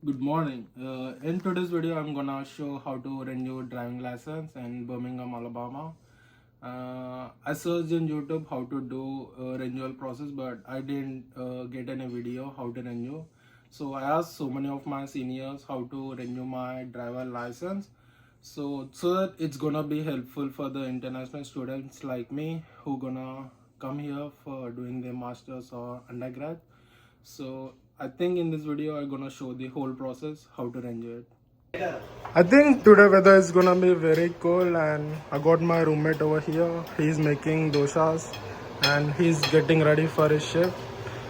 Good morning. In today's video, I'm gonna show how to renew driving license in Birmingham, Alabama. I searched in YouTube how to do renewal process, but I didn't get any video how to renew. So I asked so many of my seniors how to renew my driver license. So that it's gonna be helpful for the international students like me who gonna come here for doing their masters or undergrad. So I think in this video I'm gonna show the whole process how to renew it. I think today weather is gonna be very cold, and I got my roommate over here. He's making doshas and he's getting ready for his shift.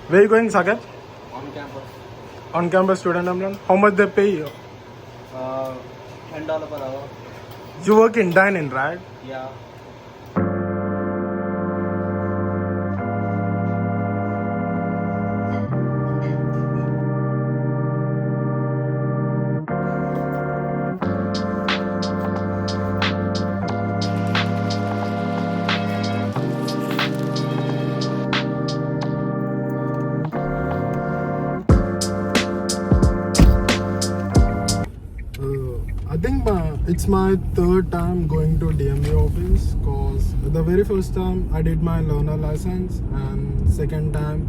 Where are you going, Sagar? On campus. On campus student employment. How much they pay you? $10 per hour. You work in dining, right? Yeah. I think it's my third time going to DMV office, cause the very first time I did my learner license, and second time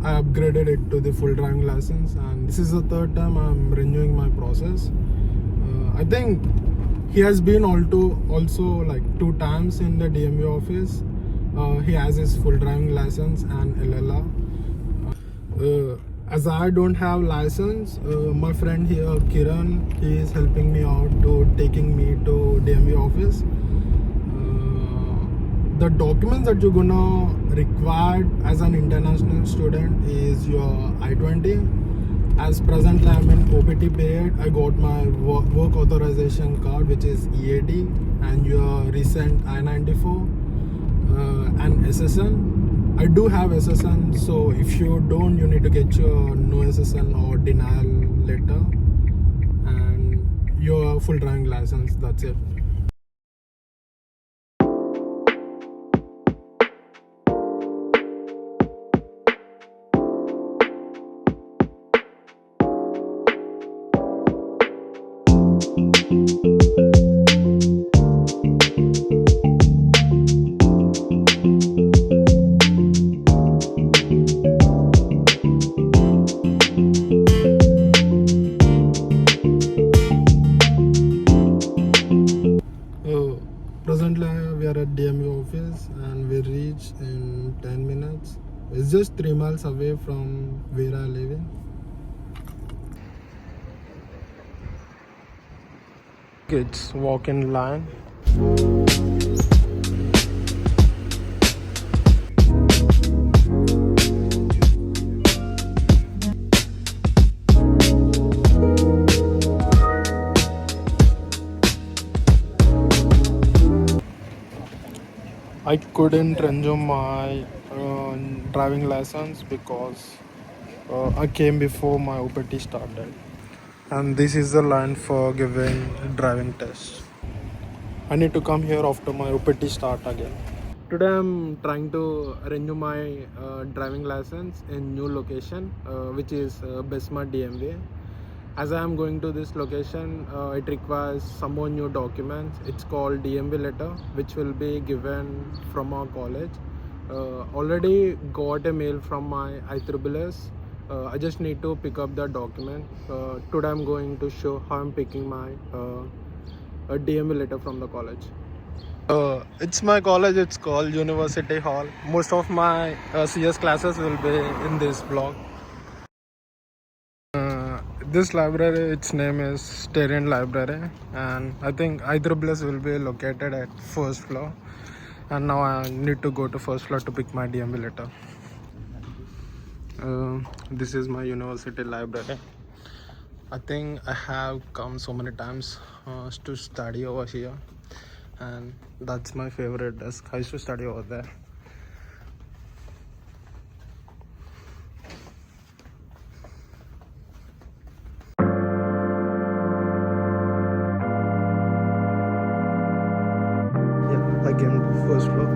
I upgraded it to the full driving license, and this is the third time I'm renewing my process. I think he has been also like 2 times in the DMV office. He has his full driving license and ALEA. As I don't have license, my friend here Kiran, he is helping me out to taking me to DMV office. The documents that you're gonna require as an international student is your I-20. As presently I'm in OPT period, I got my work authorization card, which is EAD, and your recent I-94 and SSN. I do have SSN, so if you don't, you need to get your no SSN or denial letter and your full driving license. That's it. Presently we are at DMV office and we reach in 10 minutes. It's just 3 miles away from where I live in. It's walk-in line. I couldn't renew my driving license because I came before my OPT started. And this is the line for giving driving test. I need to come here after my OPT start again. Today I'm trying to renew my driving license in new location, which is Birmingham DMV. As I am going to this location, it requires some more new documents. It's called DMV letter, which will be given from our college. Already got a mail from my IEEES. I just need to pick up the document. Today I'm going to show how I'm picking my DMV letter from the college. It's my college. It's called University Hall. Most of my CS classes will be in this block. This library, its name is Sterling Library, and I think IEEES will be located at first floor. And now I need to go to first floor to pick my DMV letter. This is my university library. I think I have come so many times to study over here, and that's my favorite desk. I used to study over there. Again, first floor.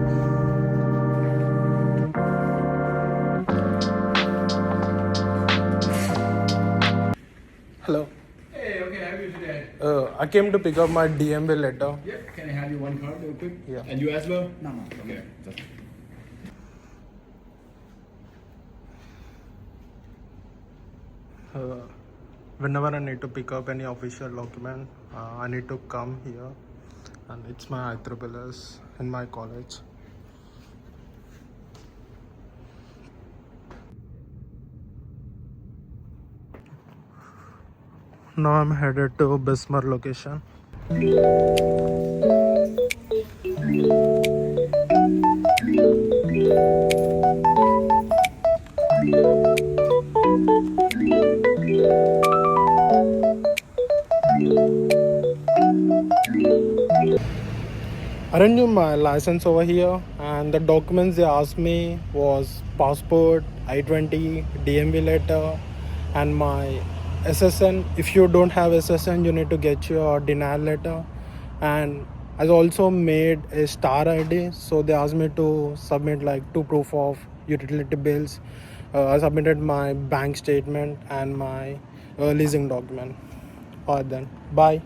Hello. Hey, okay, how are you today? I came to pick up my DMV letter. Yep, can I have you one card real quick? Yeah. And you as well? No. Okay. Whenever I need to pick up any official document, I need to come here, and it's my ISSS in my college. Now I'm headed to Bismarck location. I renewed my license over here, and the documents they asked me was passport, I-20, DMV letter, and my SSN. If you don't have SSN, you need to get your denial letter. And I also made a star ID, so they asked me to submit like 2 proof of utility bills. I submitted my bank statement and my leasing document. Alright then, bye.